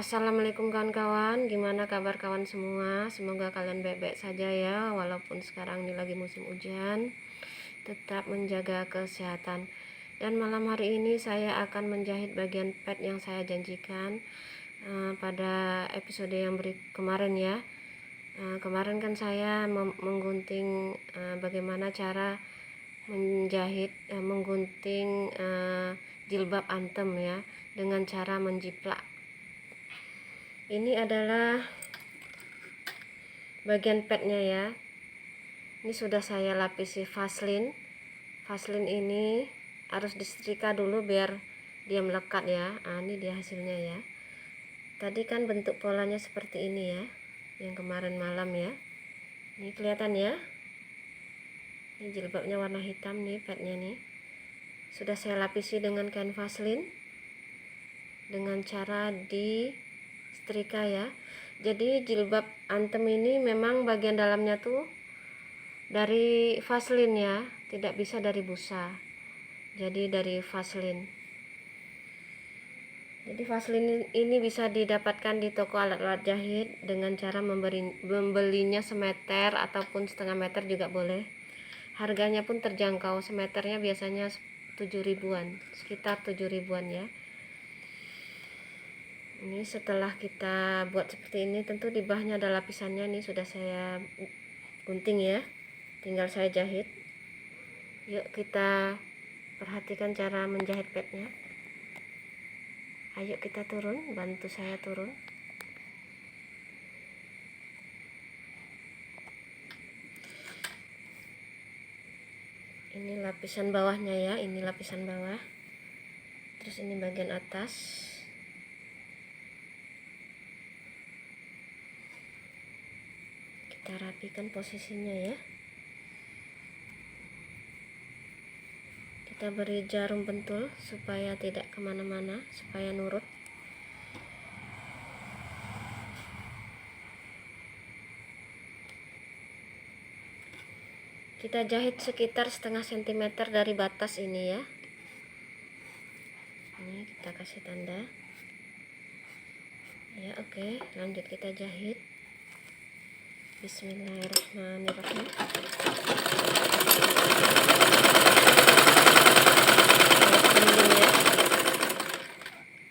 Assalamualaikum kawan-kawan, gimana kabar kawan semua? Semoga kalian baik-baik saja ya, walaupun sekarang ini lagi musim hujan. Tetap menjaga kesehatan. Dan malam hari ini saya akan menjahit bagian pad yang saya janjikan pada episode yang kemarin ya. Kemarin kan saya menggunting bagaimana cara menjahit menggunting jilbab antem ya, dengan cara menjiplak. Ini adalah bagian padnya ya. Ini sudah saya lapisi vaselin. Vaselin ini harus disetrika dulu biar dia melekat ya. Ini dia hasilnya ya. Tadi kan bentuk polanya seperti ini ya, yang kemarin malam ya. Ini kelihatan ya. Ini jilbabnya warna hitam nih, padnya nih. Sudah saya lapisi dengan kain vaselin dengan cara di setrika ya. Jadi jilbab antem ini memang bagian dalamnya tuh dari vaselin ya, tidak bisa dari busa. Jadi dari vaselin. Jadi vaselin ini bisa didapatkan di toko alat-alat jahit dengan cara membelinya semeter ataupun setengah meter juga boleh. Harganya pun terjangkau, semeternya biasanya 7 ribuan, sekitar 7 ribuan ya. Ini setelah kita buat seperti ini, tentu di bawahnya ada lapisannya. Ini sudah saya gunting ya, tinggal saya jahit. Yuk kita perhatikan cara menjahit padnya. Ayo kita turun, bantu saya turun. Ini lapisan bawahnya ya, ini lapisan bawah. Terus ini bagian atas. Kita rapikan posisinya ya. Kita beri jarum pentul supaya tidak kemana-mana, supaya nurut. Kita jahit sekitar setengah sentimeter dari batas ini ya. Ini kita kasih tanda ya. Oke, lanjut kita jahit. Bismillahirrahmanirrahim.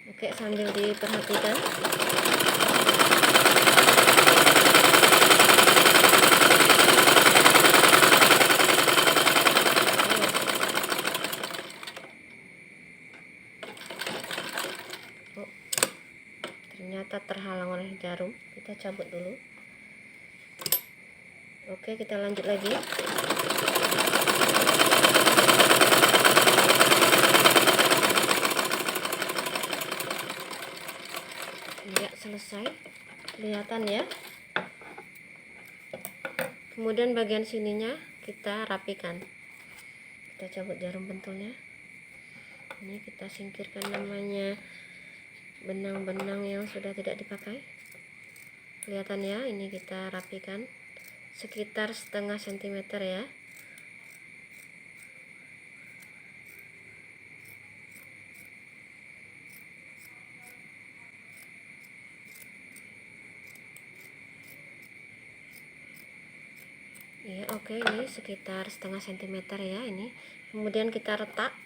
Oke, sambil diperhatikan. Oh, ternyata terhalang oleh jarum. Kita cabut dulu. Oke, kita lanjut lagi. Ya, selesai. Kelihatan ya. Kemudian bagian sininya kita rapikan. Kita cabut jarum pentulnya. Ini kita singkirkan namanya benang-benang yang sudah tidak dipakai. Kelihatan ya, ini kita rapikan sekitar setengah sentimeter ya. Iya, oke, ini sekitar setengah sentimeter ya ini. Kemudian kita retak.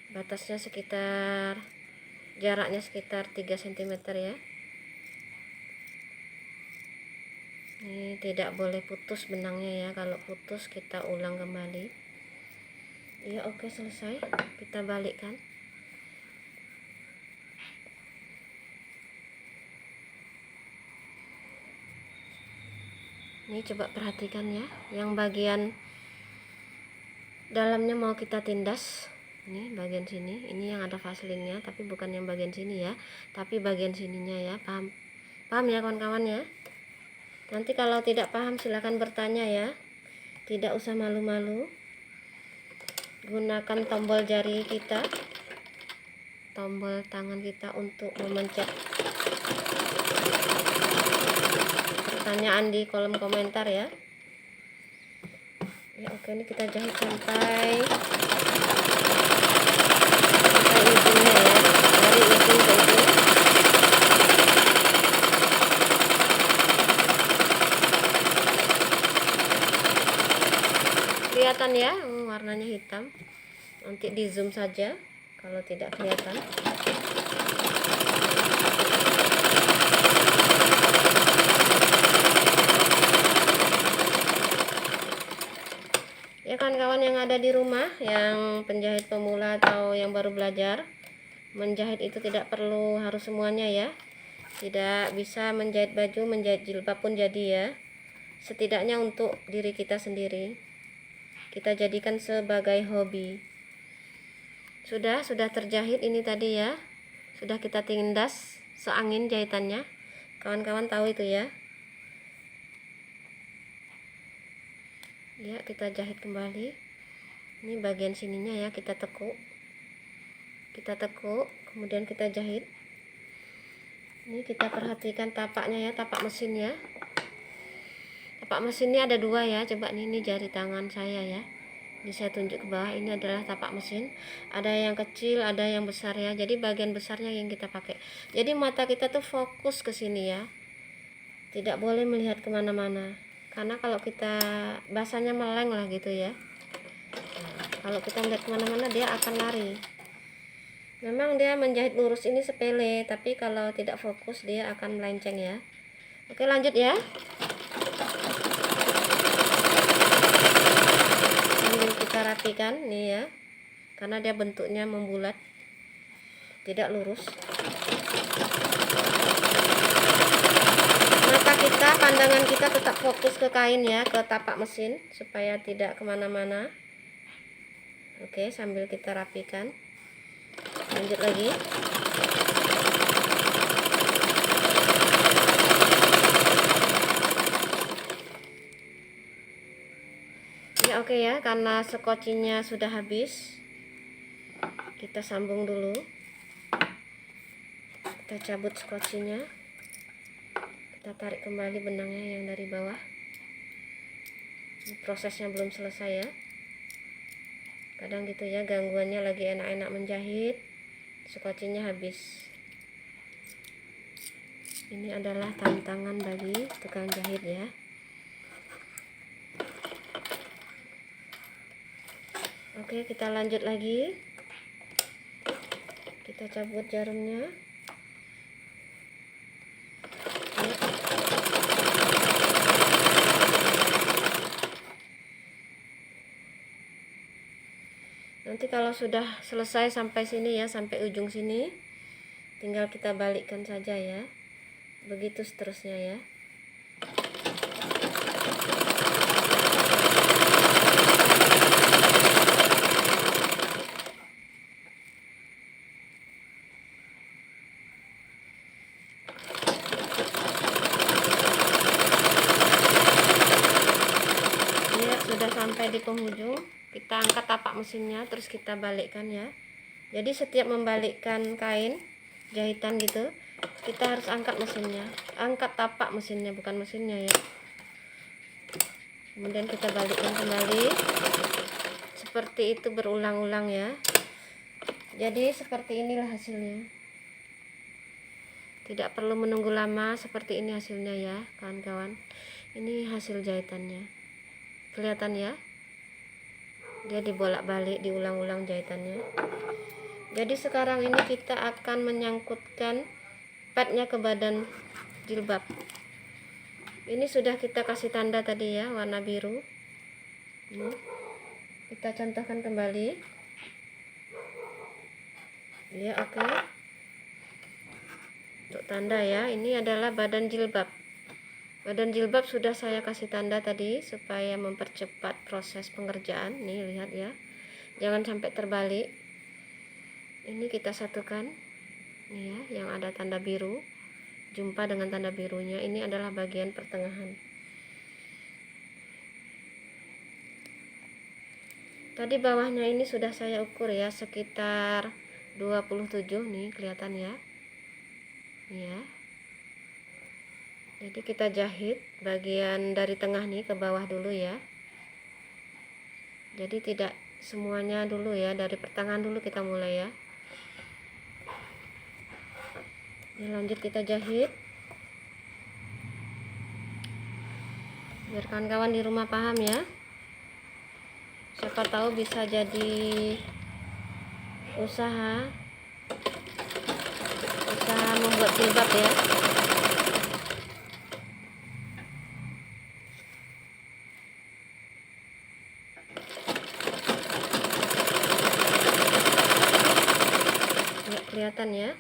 Batasnya sekitar, jaraknya sekitar 3 cm ya. Ini tidak boleh putus benangnya ya. Kalau putus kita ulang kembali. Iya, oke, selesai. Kita balikkan. Ini coba perhatikan ya, yang bagian dalamnya mau kita tindas. Ini bagian sini, ini yang ada vaselinnya, tapi bukan yang bagian sini ya, tapi bagian sininya ya. Paham? Paham ya kawan-kawan ya? Nanti kalau tidak paham silahkan bertanya ya. Tidak usah malu-malu. Gunakan tombol jari kita, tombol tangan kita untuk memencet pertanyaan di kolom komentar ya. Ya, oke, ini kita jahit sampai ujungnya ya, dari ujung ke ujung. kelihatan ya, warnanya hitam. Nanti di zoom saja kalau tidak kelihatan. Ya kawan-kawan yang ada di rumah, yang penjahit pemula atau yang baru belajar menjahit, itu tidak perlu harus semuanya ya. Tidak bisa menjahit baju, menjahit jilbab pun jadi ya. Setidaknya untuk diri kita sendiri, kita jadikan sebagai hobi. Sudah terjahit ini tadi ya. Sudah kita tindas seangin jahitannya. Kawan-kawan tahu itu ya. Ya, kita jahit kembali. Ini bagian sininya ya, kita tekuk. Kemudian kita jahit. Ini kita perhatikan tapaknya ya, tapak mesin ya. Tapak mesinnya ada dua ya. Coba ini jari tangan saya ya. Ini saya tunjuk ke bawah, ini adalah tapak mesin. Ada yang kecil, ada yang besar ya. Jadi bagian besarnya yang kita pakai. Jadi mata kita tuh fokus ke sini ya. Tidak boleh melihat kemana-mana. Karena kalau kita bahasanya meleng lah gitu ya. Nah, kalau kita melihat kemana-mana dia akan lari. Memang dia menjahit lurus ini sepele, tapi kalau tidak fokus dia akan melenceng ya. Oke, lanjut ya. Sambil kita rapikan nih ya, karena dia bentuknya membulat, tidak lurus. Mata kita, pandangan kita tetap fokus ke kain ya, ke tapak mesin, supaya tidak kemana-mana. Oke, sambil kita rapikan. Lanjut lagi. Ya oke ya, karena skocinya sudah habis, kita sambung dulu. Kita cabut skocinya. Kita tarik kembali benangnya yang dari bawah. Ini prosesnya belum selesai ya. Kadang gitu ya, gangguannya lagi enak-enak menjahit, skocinya habis. Ini adalah tantangan bagi tukang jahit ya. Oke, kita lanjut lagi. Kita cabut jarumnya. Nanti kalau sudah selesai sampai sini ya, sampai ujung sini, tinggal kita balikkan saja ya. Begitu seterusnya ya. Ya, sudah sampai di penghujung. Kita angkat tapak mesinnya, terus kita balikkan ya. Jadi setiap membalikkan kain jahitan gitu, kita harus angkat mesinnya, angkat tapak mesinnya, bukan mesinnya ya. Kemudian kita balikkan kembali. Seperti itu berulang-ulang ya. Jadi seperti inilah hasilnya. Tidak perlu menunggu lama, seperti ini hasilnya ya kawan-kawan. Ini hasil jahitannya. Kelihatan ya? Dia dibolak-balik, diulang-ulang jahitannya. Jadi sekarang ini kita akan menyangkutkan padnya ke badan jilbab. Ini sudah kita kasih tanda tadi ya, warna biru. Ini kita contohkan kembali ya. Oke, untuk tanda ya, ini adalah badan jilbab. Badan jilbab sudah saya kasih tanda tadi supaya mempercepat proses pengerjaan. Nih lihat ya, jangan sampai terbalik. Ini kita satukan nih ya, yang ada tanda biru jumpa dengan tanda birunya. Ini adalah bagian pertengahan. Tadi bawahnya ini sudah saya ukur ya, sekitar 27 nih, kelihatan ya. Ya. Jadi kita jahit bagian dari tengah nih ke bawah dulu ya. Jadi tidak semuanya dulu ya, dari pertengahan dulu kita mulai ya. Ya, lanjut kita jahit. Biar kawan-kawan di rumah paham ya. siapa tahu bisa jadi usaha membuat jilbab ya. Nggak kelihatan ya.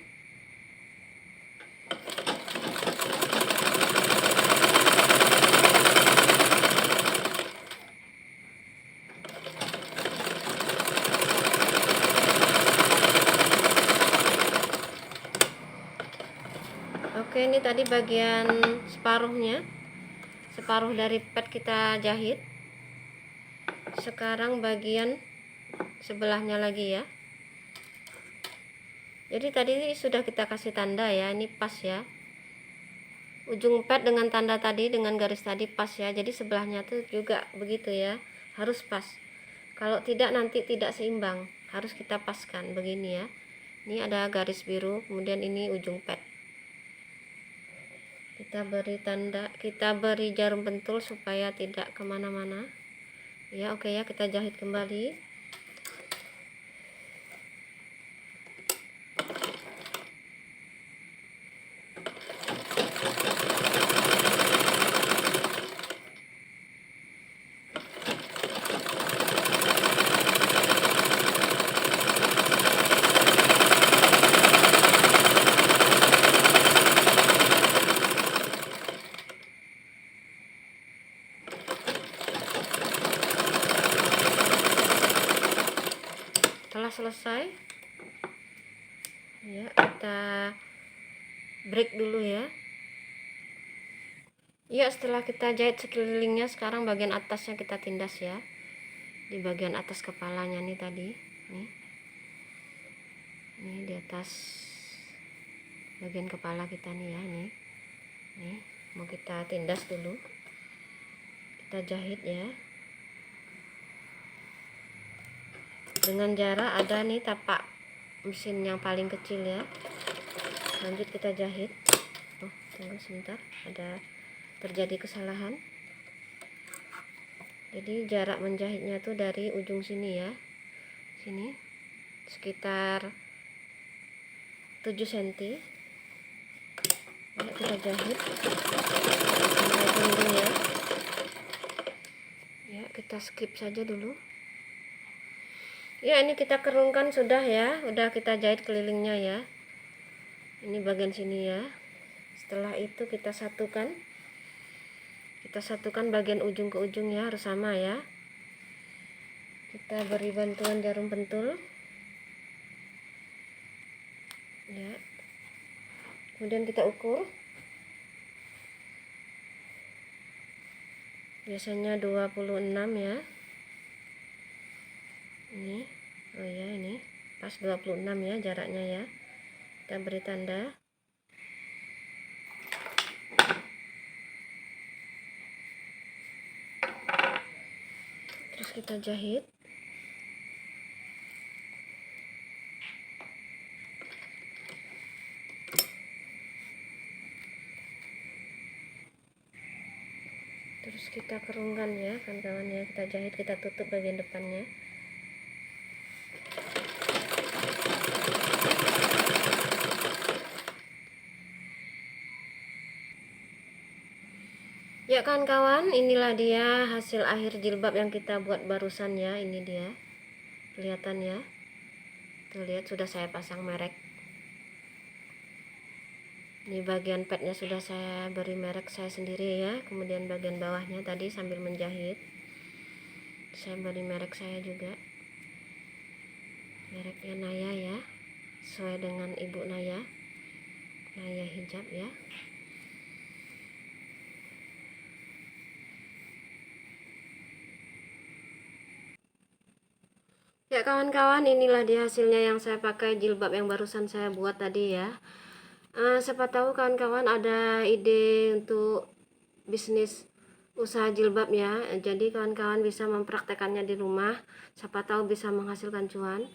Oke, ini tadi bagian separuhnya, separuh dari pad kita jahit. Sekarang bagian sebelahnya lagi ya. Jadi tadi sudah kita kasih tanda ya, ini pas ya. Ujung pad dengan tanda tadi, dengan garis tadi pas ya. Jadi sebelahnya tuh juga begitu ya, harus pas. Kalau tidak nanti tidak seimbang, harus kita paskan begini ya. Ini ada garis biru, kemudian ini ujung pad. Kita beri tanda, kita beri jarum pentul supaya tidak kemana-mana ya. Oke ya, kita jahit kembali. Setelah selesai ya, kita break dulu ya. Ya, setelah kita jahit sekelilingnya, sekarang bagian atasnya kita tindas ya. Di bagian atas kepalanya nih tadi, nih di atas bagian kepala kita nih ya, nih mau kita tindas dulu, kita jahit ya. Dengan jarak ada nih tapak mesin yang paling kecil ya. Lanjut kita jahit. Oh, tunggu sebentar, ada terjadi kesalahan. Jadi jarak menjahitnya tuh dari ujung sini ya, sini sekitar 7 cm ya. Kita jahit sampai keliling ya. Ya, kita skip saja dulu ya. Ini kita kerungkan sudah ya, udah kita jahit kelilingnya ya. Ini bagian sini ya. Setelah itu kita satukan bagian ujung ke ujung ya, harus sama ya. Kita beri bantuan jarum pentul ya, kemudian kita ukur. Biasanya 26 ya. Ini, oh ya, ini pas 26 ya jaraknya ya. Kita beri tanda. Terus kita jahit. Terus kita kerungkan ya kawan-kawan ya, kita jahit, kita tutup bagian depannya. Ya kawan-kawan, inilah dia hasil akhir jilbab yang kita buat barusan ya. Ini dia, kelihatan ya. Tuh, lihat, sudah saya pasang merek. Ini bagian padnya sudah saya beri merek saya sendiri ya. Kemudian bagian bawahnya tadi sambil menjahit saya beri merek saya juga. Mereknya Naya ya, sesuai dengan Ibu Naya, Naya Hijab ya. Ya kawan-kawan, inilah dia hasilnya yang saya pakai jilbab yang barusan saya buat tadi ya. Siapa tahu kawan-kawan ada ide untuk bisnis usaha jilbab ya. Jadi kawan-kawan bisa mempraktekannya di rumah, siapa tahu bisa menghasilkan cuan.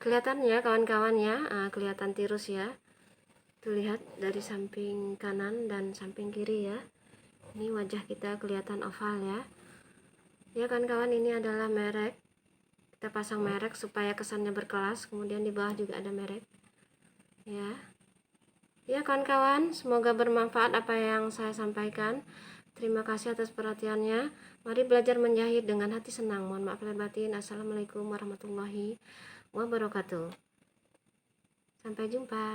Kelihatan ya kawan-kawan ya, kelihatan tirus ya. Tuh, lihat dari samping kanan dan samping kiri ya. Ini wajah kita kelihatan oval ya. Ya kawan-kawan, ini adalah merek kita pasang merek supaya kesannya berkelas. Kemudian di bawah juga ada merek ya. Ya kawan-kawan, semoga bermanfaat apa yang saya sampaikan. Terima kasih atas perhatiannya. Mari belajar menjahit dengan hati senang. Mohon maaf lahir batin. Assalamualaikum warahmatullahi wabarakatuh. Sampai jumpa.